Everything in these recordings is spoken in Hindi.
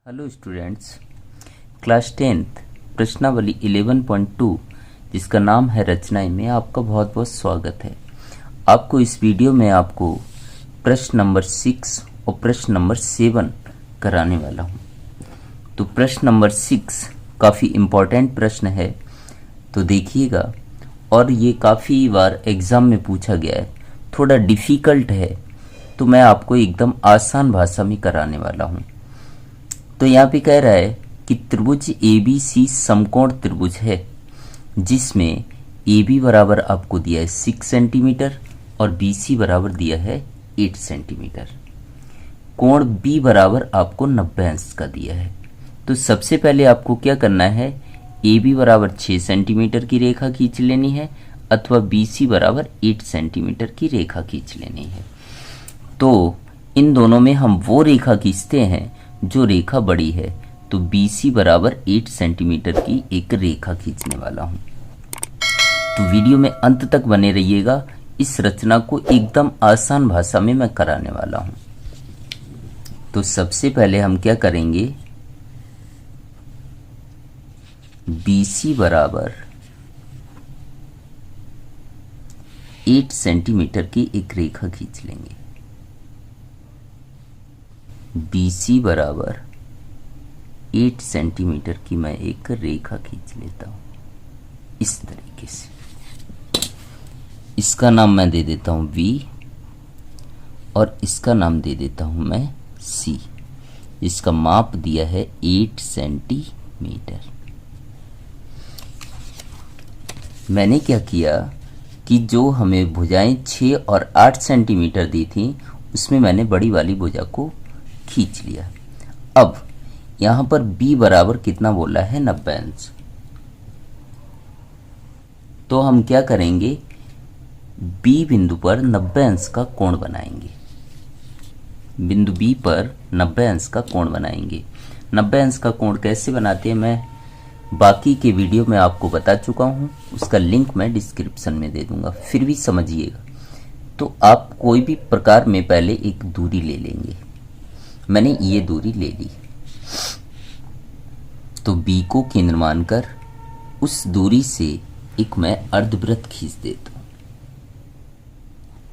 हेलो स्टूडेंट्स, क्लास 10th प्रश्नावली 11.2 जिसका नाम है रचनाएं में आपका बहुत बहुत स्वागत है। आपको इस वीडियो में आपको प्रश्न नंबर 6 और प्रश्न नंबर 7 कराने वाला हूं। तो प्रश्न नंबर 6 काफ़ी इम्पोर्टेंट प्रश्न है, तो देखिएगा। और ये काफ़ी बार एग्ज़ाम में पूछा गया है, थोड़ा डिफ़िकल्ट है, तो मैं आपको एकदम आसान भाषा में कराने वाला हूँ। तो यहाँ पे कह रहा है कि त्रिभुज ABC समकोण त्रिभुज है जिसमें AB बराबर आपको दिया है 6 सेंटीमीटर और BC बराबर दिया है 8 सेंटीमीटर। कोण B बराबर आपको 90 अंश का दिया है। तो सबसे पहले आपको क्या करना है, AB बराबर 6 सेंटीमीटर की रेखा खींच लेनी है अथवा BC बराबर 8 सेंटीमीटर की रेखा खींच लेनी है। तो इन दोनों में हम वो रेखा खींचते हैं जो रेखा बड़ी है, तो BC बराबर 8 सेंटीमीटर की एक रेखा खींचने वाला हूं। तो वीडियो में अंत तक बने रहिएगा, इस रचना को एकदम आसान भाषा में मैं कराने वाला हूं। तो सबसे पहले हम क्या करेंगे, BC बराबर 8 सेंटीमीटर की एक रेखा खींच लेंगे। BC बराबर 8 सेंटीमीटर की मैं एक रेखा खींच लेता हूं इस तरीके से। इसका नाम मैं दे देता हूं V और इसका नाम दे देता हूं मैं C। इसका माप दिया है 8 सेंटीमीटर। मैंने क्या किया कि जो हमें भुजाएं 6 और 8 सेंटीमीटर दी थी, उसमें मैंने बड़ी वाली भुजा को खींच लिया। अब यहां पर B बराबर कितना बोला है, 90 अंश। तो हम क्या करेंगे, B बिंदु पर 90 अंश का कोण बनाएंगे। बिंदु B पर 90 अंश का कोण बनाएंगे। 90 अंश का कोण कैसे बनाते हैं मैं बाकी के वीडियो में आपको बता चुका हूं, उसका लिंक मैं डिस्क्रिप्शन में दे दूंगा, फिर भी समझिएगा। तो आप कोई भी प्रकार में पहले एक दूरी ले लेंगे। मैंने ये दूरी ले ली, तो B को केंद्र मानकर उस दूरी से एक मैं अर्धवृत्त खींच देता हूं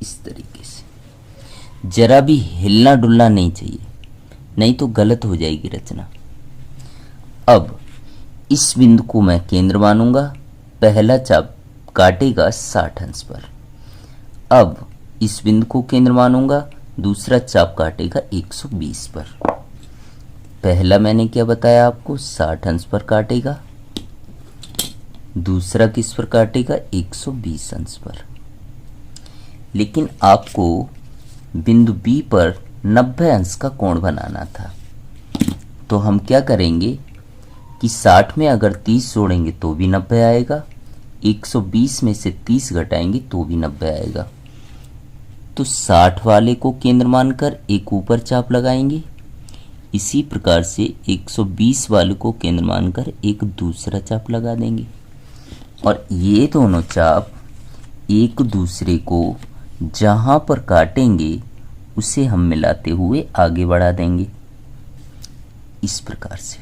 इस तरीके से। जरा भी हिलना डुलना नहीं चाहिए, नहीं तो गलत हो जाएगी रचना। अब इस बिंदु को मैं केंद्र मानूंगा। पहला चाप काटेगा 60 अंश पर। अब इस बिंदु को केंद्र मानूंगा, दूसरा चाप काटेगा 120 पर। पहला मैंने क्या बताया आपको, 60 अंश पर काटेगा, दूसरा किस पर काटेगा, 120 अंश पर। लेकिन आपको बिंदु B पर 90 अंश का कोण बनाना था। तो हम क्या करेंगे कि 60 में अगर 30 जोड़ेंगे तो भी 90 आएगा, 120 में से 30 घटाएंगे तो भी 90 आएगा। तो 60 वाले को केंद्र मानकर एक ऊपर चाप लगाएंगे। इसी प्रकार से 120 वाले को केंद्र मानकर एक दूसरा चाप लगा देंगे और ये दोनों चाप एक दूसरे को जहां पर काटेंगे उसे हम मिलाते हुए आगे बढ़ा देंगे इस प्रकार से।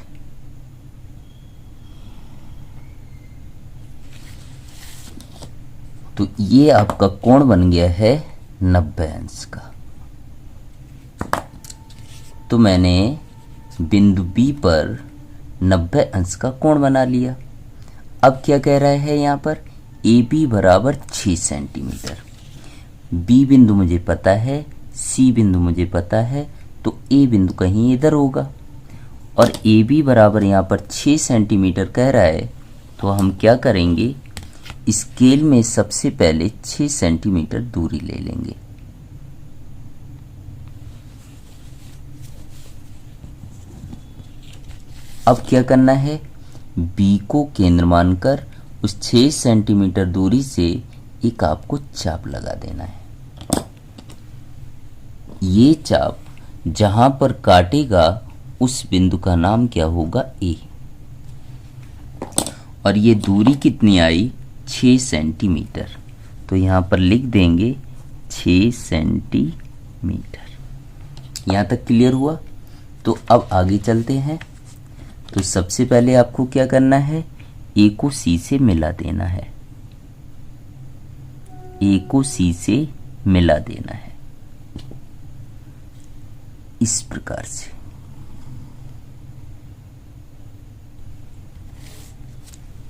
तो ये आपका कोण बन गया है 90 अंश का। तो मैंने बिंदु B पर 90 अंश का कोण बना लिया। अब क्या कह रहा है यहाँ पर, AB बराबर 6 सेंटीमीटर। B बिंदु मुझे पता है, C बिंदु मुझे पता है, तो A बिंदु कहीं इधर होगा और AB बराबर यहाँ पर 6 सेंटीमीटर कह रहा है। तो हम क्या करेंगे, स्केल में सबसे पहले 6 सेंटीमीटर दूरी ले लेंगे। अब क्या करना है, B को केंद्र मानकर उस 6 सेंटीमीटर दूरी से एक आपको चाप लगा देना है। ये चाप जहां पर काटेगा उस बिंदु का नाम क्या होगा, A। और ये दूरी कितनी आई, 6 सेंटीमीटर। तो यहां पर लिख देंगे 6 सेंटीमीटर। यहां तक क्लियर हुआ। तो अब आगे चलते हैं। तो सबसे पहले आपको क्या करना है, ए को सी से मिला देना है, ए को सी से मिला देना है इस प्रकार से।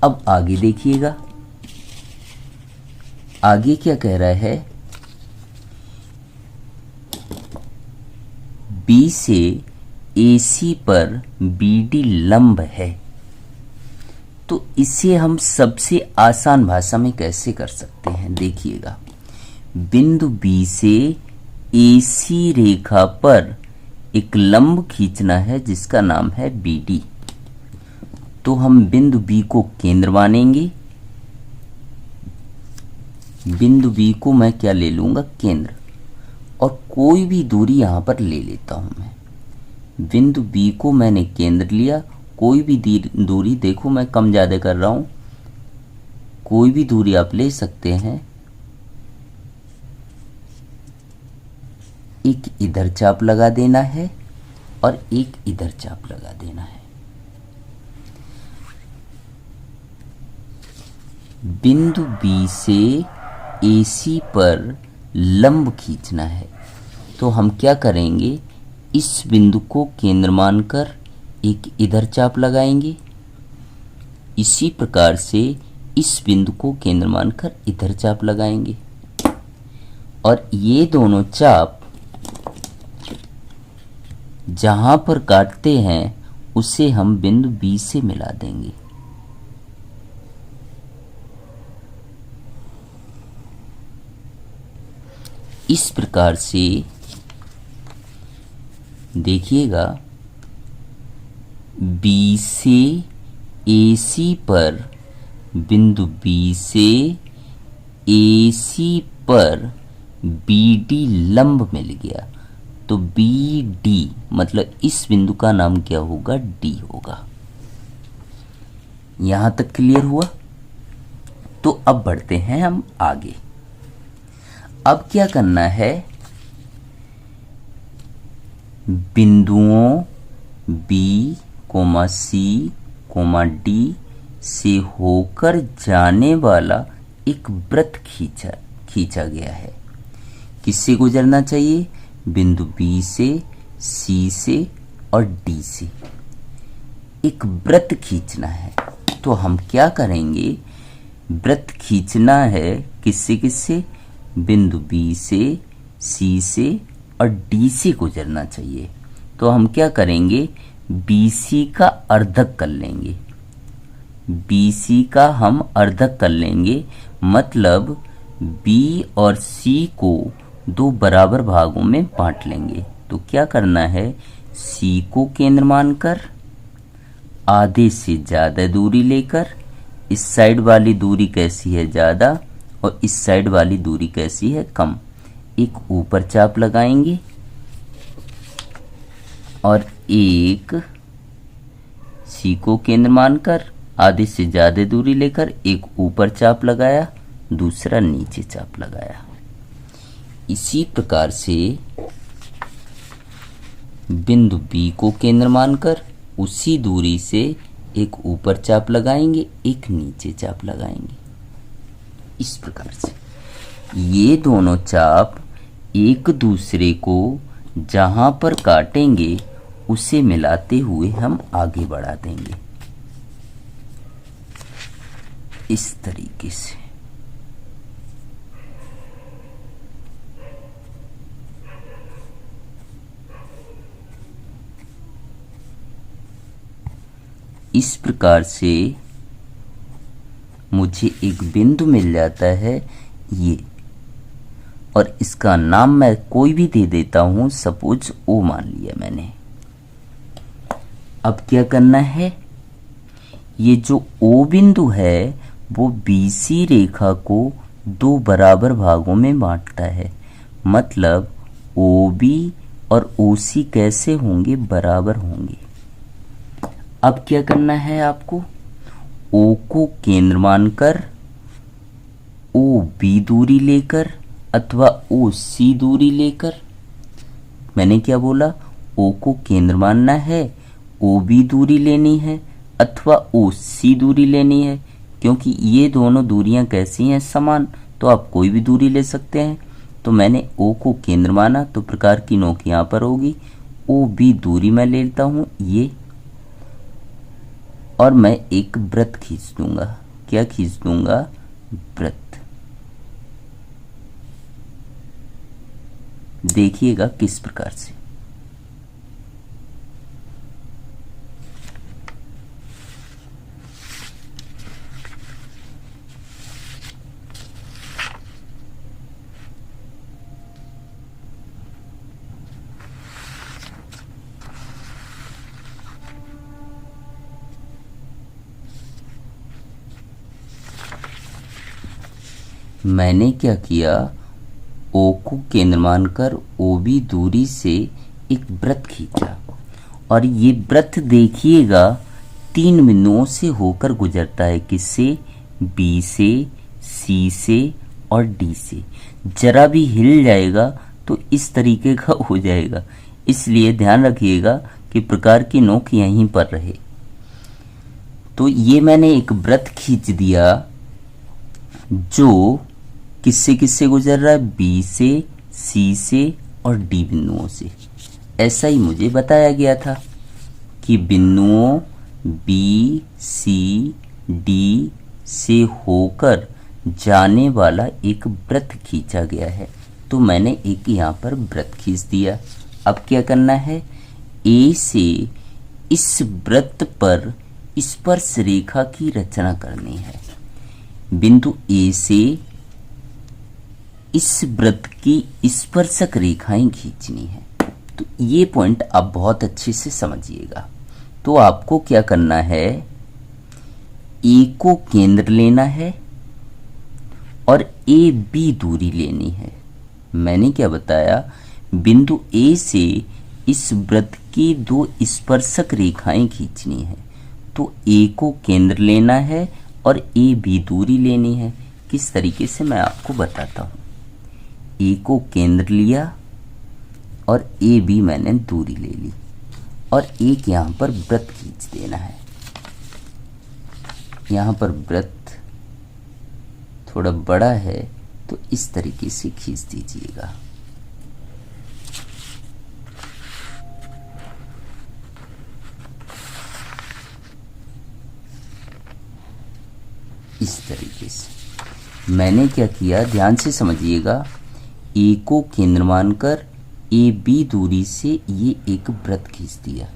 अब आगे देखिएगा, आगे क्या कह रहा है, बी से AC पर BD लंब है। तो इसे हम सबसे आसान भाषा में कैसे कर सकते हैं, देखिएगा, बिंदु B से AC रेखा पर एक लंब खींचना है जिसका नाम है BD। तो हम बिंदु B को केंद्र मानेंगे, बिंदु B को मैं क्या ले लूंगा, केंद्र, और कोई भी दूरी यहां पर ले लेता हूं मैं। बिंदु B को मैंने केंद्र लिया, कोई भी दूरी, देखो मैं कम ज्यादा कर रहा हूं, कोई भी दूरी आप ले सकते हैं। एक इधर चाप लगा देना है और एक इधर चाप लगा देना है। बिंदु B से AC पर लंब खींचना है। तो हम क्या करेंगे, इस बिंदु को केंद्र मानकर एक इधर चाप लगाएंगे, इसी प्रकार से इस बिंदु को केंद्र मानकर इधर चाप लगाएंगे, और ये दोनों चाप जहां पर काटते हैं उसे हम बिंदु B से मिला देंगे। इस प्रकार से देखिएगा, B से AC पर, बिंदु B से AC पर BD लंब मिल गया। तो BD मतलब इस बिंदु का नाम क्या होगा, D होगा। यहां तक क्लियर हुआ। तो अब बढ़ते हैं हम आगे। अब क्या करना है, बिंदुओं B, C, D से होकर जाने वाला एक वृत्त खींचा गया है। किससे गुजरना चाहिए, बिंदु B से, C से और D से एक वृत्त खींचना है। तो हम क्या करेंगे, वृत्त खींचना है किससे किससे, बिंदु B से, C से और D से गुजरना चाहिए। तो हम क्या करेंगे, BC का अर्धक कर लेंगे, BC का हम अर्धक कर लेंगे, मतलब B और C को दो बराबर भागों में बांट लेंगे। तो क्या करना है, C को केंद्र मानकर आधे से ज्यादा दूरी लेकर, इस साइड वाली दूरी कैसी है, ज्यादा, और इस साइड वाली दूरी कैसी है, कम, एक ऊपर चाप लगाएंगे और एक C को केंद्र मानकर आधे से ज्यादा दूरी लेकर एक ऊपर चाप लगाया, दूसरा नीचे चाप लगाया। इसी प्रकार से बिंदु B को केंद्र मानकर उसी दूरी से एक ऊपर चाप लगाएंगे, एक नीचे चाप लगाएंगे। इस प्रकार से ये दोनों चाप एक दूसरे को जहां पर काटेंगे उसे मिलाते हुए हम आगे बढ़ा देंगे इस तरीके से। इस प्रकार से मुझे एक बिंदु मिल जाता है ये, और इसका नाम मैं कोई भी दे देता हूं, सपोज O मान लिया मैंने। अब क्या करना है, ये जो O बिंदु है वो BC रेखा को दो बराबर भागों में बांटता है, मतलब OB और OC कैसे होंगे, बराबर होंगे। अब क्या करना है आपको, O को केंद्र मानकर OB दूरी लेकर अथवा OC दूरी लेकर, मैंने क्या बोला, ओ को केंद्र मानना है, ओ बी दूरी लेनी है अथवा ओ सी दूरी लेनी है। क्योंकि ये दोनों दूरियां कैसी हैं, समान, तो आप कोई भी दूरी ले सकते हैं। तो मैंने ओ को केंद्र माना तो प्रकार की नोक यहाँ पर होगी। ओ बी दूरी मैं लेता हूँ ये, और मैं एक वृत्त खींच दूंगा। क्या खींच दूंगा? वृत्त। देखिएगा किस प्रकार से। मैंने क्या किया, ओ को केंद्र मानकर ओ बी दूरी से एक वृत्त खींचा, और ये वृत्त देखिएगा 3 बिंदुओं से होकर गुजरता है। किससे? बी से, सी से और डी से। जरा भी हिल जाएगा तो इस तरीके का हो जाएगा, इसलिए ध्यान रखिएगा कि प्रकार की नोक यहीं पर रहे। तो ये मैंने एक वृत्त खींच दिया जो किससे किससे गुजर रहा है? बी से, सी से और डी बिंदुओं से। ऐसा ही मुझे बताया गया था कि बिंदुओं बी, सी, डी से होकर जाने वाला एक वृत्त खींचा गया है। तो मैंने एक यहाँ पर वृत्त खींच दिया। अब क्या करना है? ए से इस वृत्त पर स्पर्श रेखा की रचना करनी है। बिंदु ए से इस वृत्त की स्पर्शक रेखाएं खींचनी है। तो ये पॉइंट आप बहुत अच्छे से समझिएगा। तो आपको क्या करना है? ए को केंद्र लेना है और ए बी दूरी लेनी है। मैंने क्या बताया? बिंदु ए से इस वृत्त की 2 स्पर्शक रेखाएं खींचनी है। तो ए को केंद्र लेना है और ए बी दूरी लेनी है। किस तरीके से मैं आपको बताता हूं। ए को केंद्र लिया और ए बी मैंने दूरी ले ली, और एक यहां पर वृत्त खींच देना है। यहां पर वृत्त थोड़ा बड़ा है तो इस तरीके से खींच दीजिएगा। इस तरीके से मैंने क्या किया, ध्यान से समझिएगा। ए को केंद्र मानकर ए बी दूरी से ये एक वृत्त खींच दिया।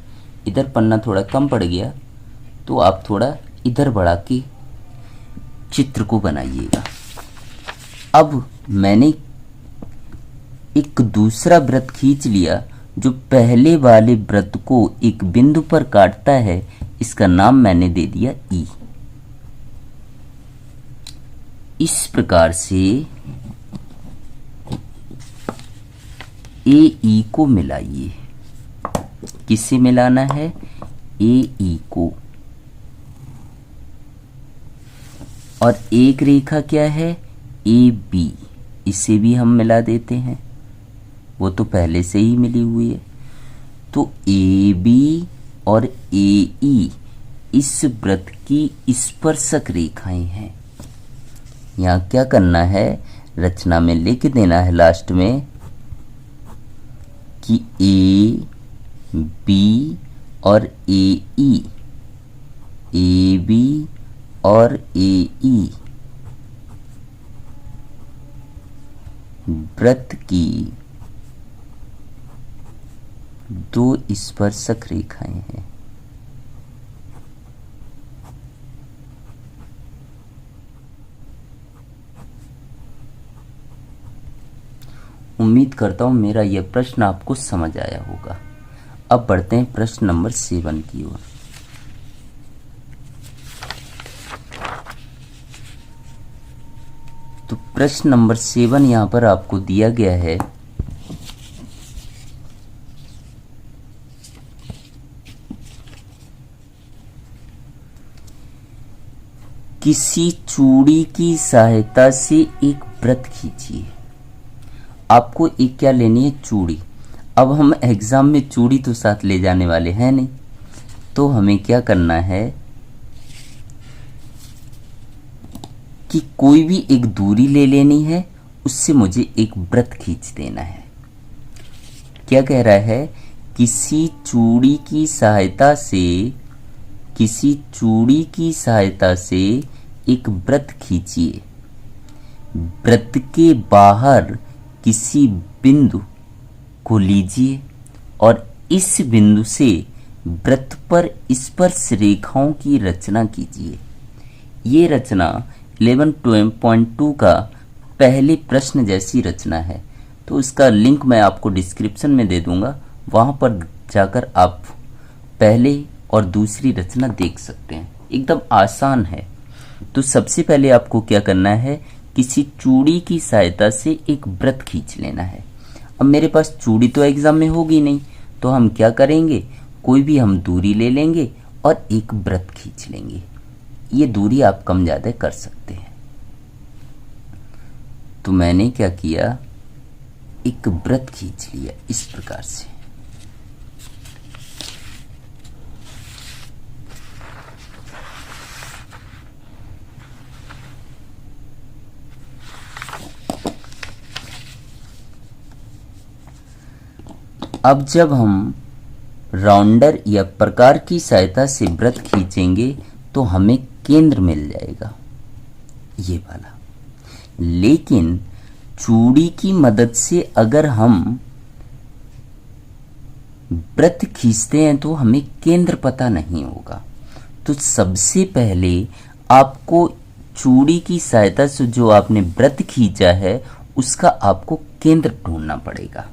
इधर पन्ना थोड़ा कम पड़ गया तो आप थोड़ा इधर बढ़ा के चित्र को बनाइएगा। अब मैंने एक दूसरा वृत्त खींच लिया जो पहले वाले वृत्त को एक बिंदु पर काटता है। इसका नाम मैंने दे दिया ई। इस प्रकार से ए ई को मिलाइए। किससे मिलाना है? ए ई को। और एक रेखा क्या है? A B. इसे भी हम मिला देते हैं, वो तो पहले से ही मिली हुई है। तो ए बी और ए ई इस वृत्त की स्पर्शक रेखाएं हैं। यहां क्या करना है? रचना में लिख देना है लास्ट में कि ए बी और ए बी और ए ई वृत्त की 2 स्पर्शक रेखाएं हैं। उम्मीद करता हूं मेरा यह प्रश्न आपको समझ आया होगा। अब बढ़ते हैं प्रश्न नंबर 7 की ओर। तो प्रश्न नंबर 7 यहां पर आपको दिया गया है। किसी चूड़ी की सहायता से एक वृत्त खींचिए। आपको एक क्या लेनी है? चूड़ी। अब हम एग्जाम में चूड़ी तो साथ ले जाने वाले हैं नहीं, तो हमें क्या करना है कि कोई भी एक दूरी ले लेनी है, उससे मुझे एक वृत्त खींच देना है। क्या कह रहा है, किसी चूड़ी की सहायता से एक वृत्त खींचिए। वृत्त के बाहर किसी बिंदु को लीजिए और इस बिंदु से वृत्त पर स्पर्श रेखाओं की रचना कीजिए। ये रचना 11.2 का पहले प्रश्न जैसी रचना है, तो इसका लिंक मैं आपको डिस्क्रिप्शन में दे दूंगा, वहां पर जाकर आप पहले और दूसरी रचना देख सकते हैं। एकदम आसान है। तो सबसे पहले आपको क्या करना है, किसी चूड़ी की सहायता से एक वृत्त खींच लेना है। अब मेरे पास चूड़ी तो एग्जाम में होगी नहीं, तो हम क्या करेंगे, कोई भी हम दूरी ले लेंगे और एक वृत्त खींच लेंगे। ये दूरी आप कम ज़्यादा कर सकते हैं। तो मैंने क्या किया, एक वृत्त खींच लिया इस प्रकार से। अब जब हम राउंडर या प्रकार की सहायता से वृत्त खींचेंगे तो हमें केंद्र मिल जाएगा, ये वाला। लेकिन चूड़ी की मदद से अगर हम वृत्त खींचते हैं तो हमें केंद्र पता नहीं होगा। तो सबसे पहले आपको चूड़ी की सहायता से जो आपने वृत्त खींचा है उसका आपको केंद्र ढूंढना पड़ेगा।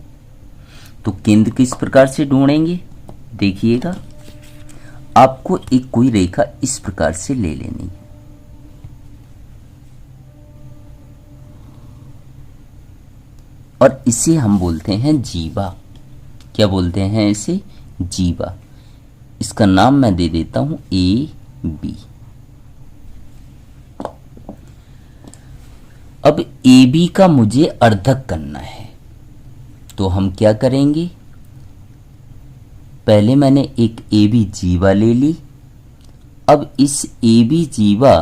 तो केंद्र किस प्रकार से ढूंढेंगे, देखिएगा। आपको एक कोई रेखा इस प्रकार से ले लेनी है, और इसे हम बोलते हैं जीवा। क्या बोलते हैं इसे, जीवा। इसका नाम मैं दे देता हूं ए बी। अब ए बी का मुझे अर्धक करना है, तो हम क्या करेंगे, पहले मैंने एक ए बी जीवा ले ली। अब इस ए बी जीवा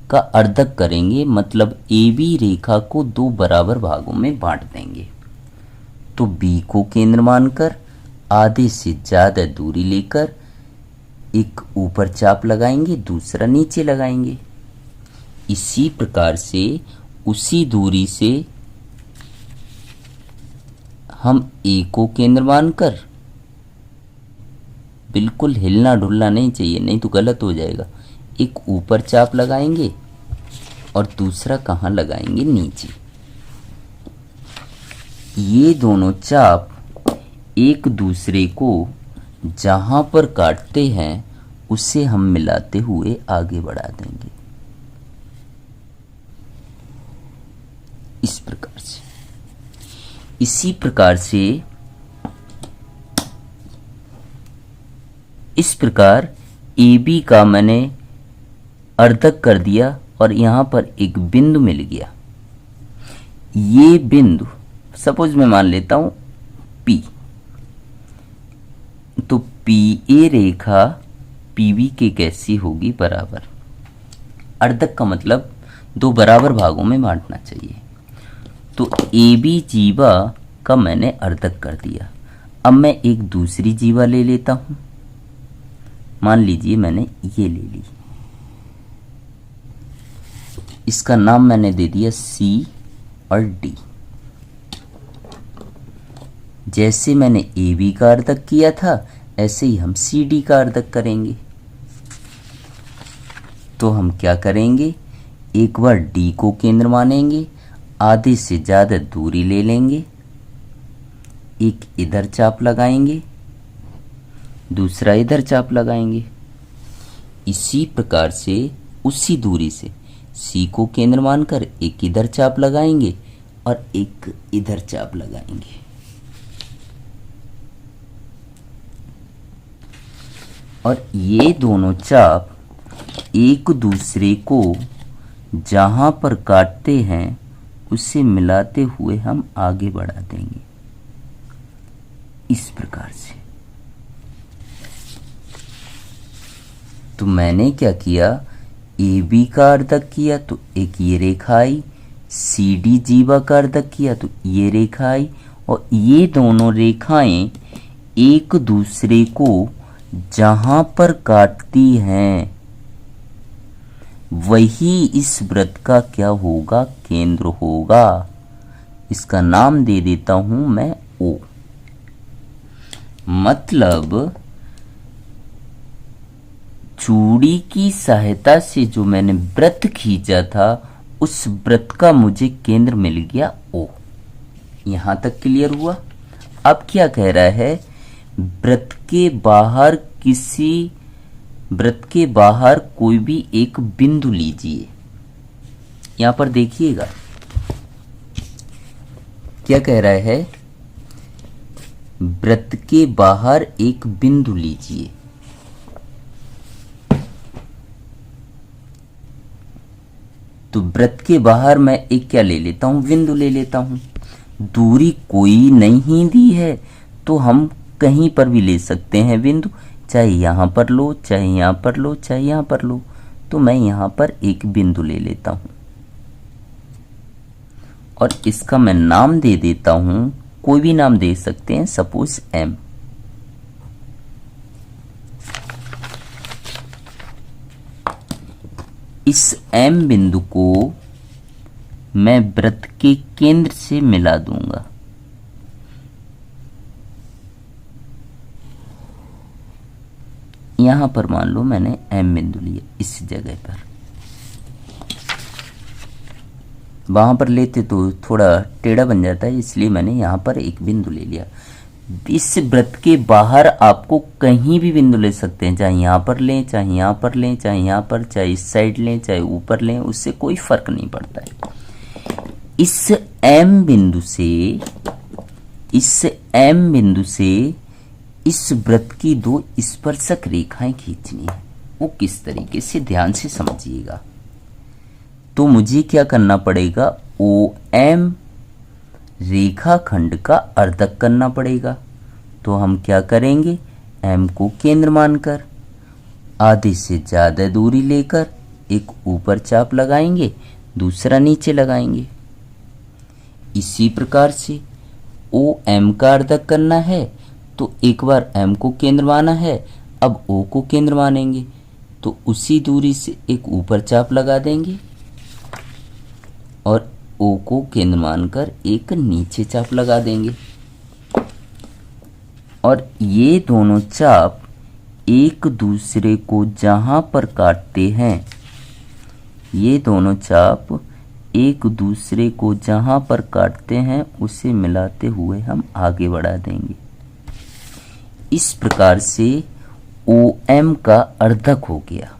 का अर्धक करेंगे, मतलब ए बी रेखा को दो बराबर भागों में बांट देंगे। तो बी को केंद्र मानकर आधे से ज्यादा दूरी लेकर एक ऊपर चाप लगाएंगे, दूसरा नीचे लगाएंगे। इसी प्रकार से उसी दूरी से हम ए को केंद्र मानकर, बिल्कुल हिलना डुलना नहीं चाहिए, नहीं तो गलत हो जाएगा, एक ऊपर चाप लगाएंगे और दूसरा कहाँ लगाएंगे, नीचे। ये दोनों चाप एक दूसरे को जहां पर काटते हैं उसे हम मिलाते हुए आगे बढ़ा देंगे, इस प्रकार से। इसी प्रकार से इस प्रकार ए बी का मैंने अर्धक कर दिया और यहां पर एक बिंदु मिल गया। ये बिंदु सपोज मैं मान लेता हूं P, तो पी ए रेखा पी बी के कैसी होगी, बराबर। अर्धक का मतलब दो बराबर भागों में बांटना चाहिए। तो ए बी जीवा का मैंने अर्धक कर दिया। अब मैं एक दूसरी जीवा ले लेता हूं, मान लीजिए मैंने ये ले ली। इसका नाम मैंने दे दिया सी और डी। जैसे मैंने ए बी का अर्धक किया था ऐसे ही हम सी डी का अर्धक करेंगे। तो हम क्या करेंगे, एक बार डी को केंद्र मानेंगे, आधे से ज्यादा दूरी ले लेंगे, एक इधर चाप लगाएंगे, दूसरा इधर चाप लगाएंगे। इसी प्रकार से उसी दूरी से सी को केंद्र मानकर एक इधर चाप लगाएंगे और एक इधर चाप लगाएंगे। और ये दोनों चाप एक दूसरे को जहां पर काटते हैं उसे मिलाते हुए हम आगे बढ़ा देंगे, इस प्रकार से। तो मैंने क्या किया, ए बी का अर्धक किया तो एक ये रेखा आई, सी डी जीवा का अर्धक किया तो ये रेखा आई, और ये दोनों रेखाएं एक दूसरे को जहां पर काटती हैं वही इस वृत्त का क्या होगा, केंद्र होगा। इसका नाम दे देता हूं मैं ओ। मतलब चूड़ी की सहायता से जो मैंने वृत्त खींचा था उस वृत्त का मुझे केंद्र मिल गया ओ। यहां तक क्लियर हुआ। अब क्या कह रहा है, वृत्त के बाहर कोई भी एक बिंदु लीजिए। यहां पर देखिएगा क्या कह रहा है, वृत्त के बाहर एक बिंदु लीजिए। तो वृत्त के बाहर मैं एक क्या ले लेता हूं, बिंदु ले लेता हूं। दूरी कोई नहीं दी है तो हम कहीं पर भी ले सकते हैं बिंदु, चाहे यहां पर लो, चाहे यहां पर लो, चाहे यहां पर लो। तो मैं यहां पर एक बिंदु ले लेता हूं और इसका मैं नाम दे देता हूं, कोई भी नाम दे सकते हैं, सपोज एम। इस एम बिंदु को मैं वृत्त के केंद्र से मिला दूंगा। यहां पर मान लो मैंने एम बिंदु लिया, इस जगह पर। वहां पर लेते तो थोड़ा टेढ़ा बन जाता है, इसलिए मैंने यहां पर एक बिंदु ले लिया। इस वृत्त के बाहर आपको कहीं भी बिंदु ले सकते हैं, चाहे यहां पर लें, चाहे यहां पर लें, चाहे यहां पर, चाहे इस साइड लें, चाहे ऊपर लें, उससे कोई फर्क नहीं पड़ता है। इस एम बिंदु से इस वृत्त की दो स्पर्शक रेखाएं खींचनी है। वो किस तरीके से, ध्यान से समझिएगा। तो मुझे क्या करना पड़ेगा, ओ एम रेखाखंड का अर्धक करना पड़ेगा। तो हम क्या करेंगे, एम को केंद्र मानकर आधे से ज्यादा दूरी लेकर एक ऊपर चाप लगाएंगे, दूसरा नीचे लगाएंगे। इसी प्रकार से ओ एम का अर्धक करना है तो एक बार एम को केंद्र माना है, अब ओ को केंद्र मानेंगे तो उसी दूरी से एक ऊपर चाप लगा देंगे और ओ को केंद्र मानकर एक नीचे चाप लगा देंगे। और ये दोनों चाप एक दूसरे को जहां पर काटते हैं, ये दोनों चाप एक दूसरे को जहां पर काटते हैं उसे मिलाते हुए हम आगे बढ़ा देंगे। इस प्रकार से ओ एम का अर्धक हो गया।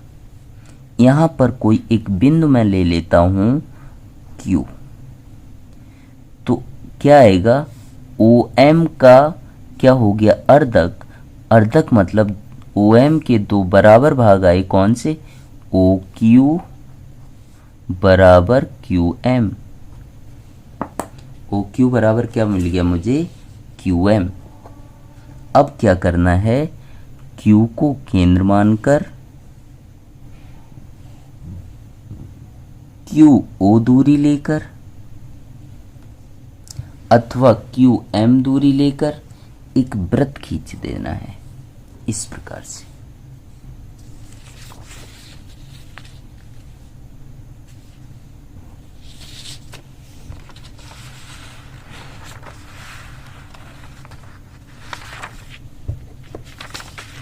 यहां पर कोई एक बिंदु मैं ले लेता हूं क्यू, तो क्या आएगा, ओ एम का क्या हो गया, अर्धक। अर्धक मतलब ओ एम के दो बराबर भाग आए, कौन से, ओ क्यू बराबर क्यू एम। ओ क्यू बराबर क्या मिल गया मुझे, क्यू एम। अब क्या करना है, क्यू को केंद्र मानकर क्यू ओ दूरी लेकर अथवा क्यू एम दूरी लेकर एक वृत्त खींच देना है, इस प्रकार से।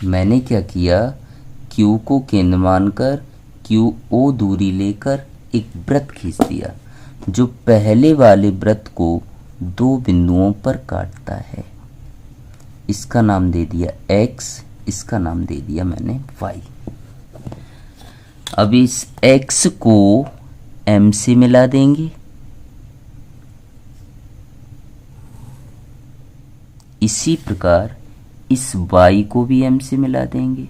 मैंने क्या किया, क्यू को केंद्र मानकर क्यू ओ दूरी लेकर एक वृत्त खींच दिया जो पहले वाले वृत्त को दो बिंदुओं पर काटता है। इसका नाम दे दिया x, इसका नाम दे दिया मैंने y। अब इस x को m से मिला देंगे, इसी प्रकार इस y को भी m से मिला देंगे।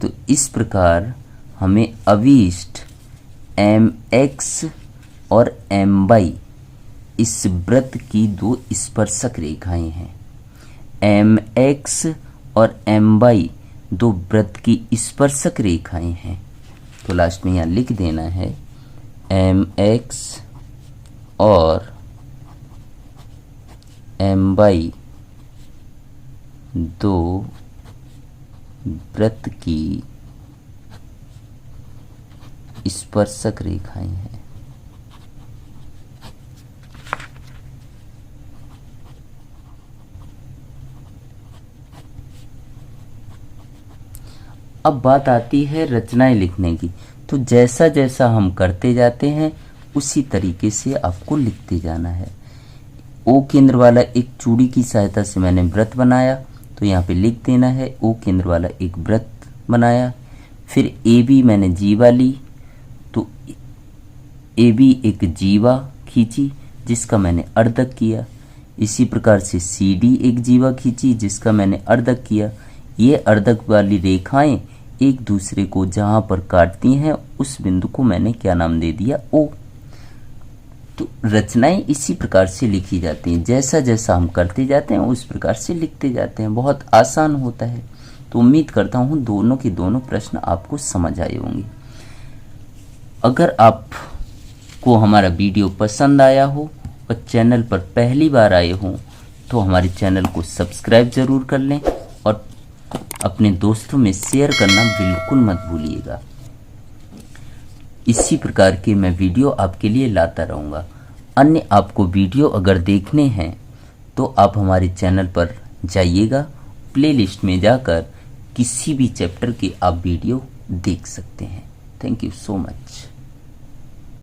तो इस प्रकार हमें अभीष्ट एम एक्स और एम वाई इस वृत्त की दो स्पर्शक रेखाएं हैं। एम एक्स और एम वाई दो वृत्त की स्पर्शक रेखाएं हैं। तो लास्ट में यहाँ लिख देना है एम एक्स और एम वाई दो वृत्त की स्पर्शक रेखाएं हैं। अब बात आती है रचनाएं लिखने की। तो जैसा जैसा हम करते जाते हैं उसी तरीके से आपको लिखते जाना है। ओ केंद्र वाला एक चूड़ी की सहायता से मैंने वृत्त बनाया, तो यहाँ पे लिख देना है ओ केंद्र वाला एक वृत्त बनाया। फिर ए बी मैंने जीवा ली, तो ए बी एक जीवा खींची जिसका मैंने अर्धक किया। इसी प्रकार से सी डी एक जीवा खींची जिसका मैंने अर्धक किया। ये अर्धक वाली रेखाएं एक दूसरे को जहां पर काटती हैं उस बिंदु को मैंने क्या नाम दे दिया, ओ। तो रचनाएं इसी प्रकार से लिखी जाती हैं। जैसा जैसा हम करते जाते हैं उस प्रकार से लिखते जाते हैं। बहुत आसान होता है। तो उम्मीद करता हूं दोनों के दोनों प्रश्न आपको समझ आए होंगे। अगर आपको हमारा वीडियो पसंद आया हो और चैनल पर पहली बार आए हों तो हमारे चैनल को सब्सक्राइब जरूर कर लें और अपने दोस्तों में शेयर करना बिल्कुल मत भूलिएगा। इसी प्रकार के मैं वीडियो आपके लिए लाता रहूँगा। अन्य आपको वीडियो अगर देखने हैं तो आप हमारे चैनल पर जाइएगा, प्लेलिस्ट में जाकर किसी भी चैप्टर के आप वीडियो देख सकते हैं। Thank you so much.